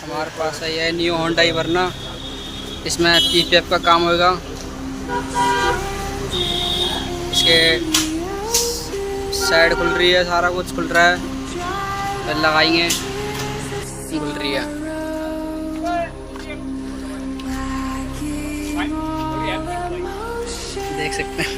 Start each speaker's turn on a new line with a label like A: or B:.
A: हमारे पास है ये न्यू होंडा वर्ना, इसमें पीपीएफ का काम होगा। इसके साइड खुल रही है, सारा कुछ खुल रहा है, फिर लगाएंगे, खुल रही है। देख सकते हैं।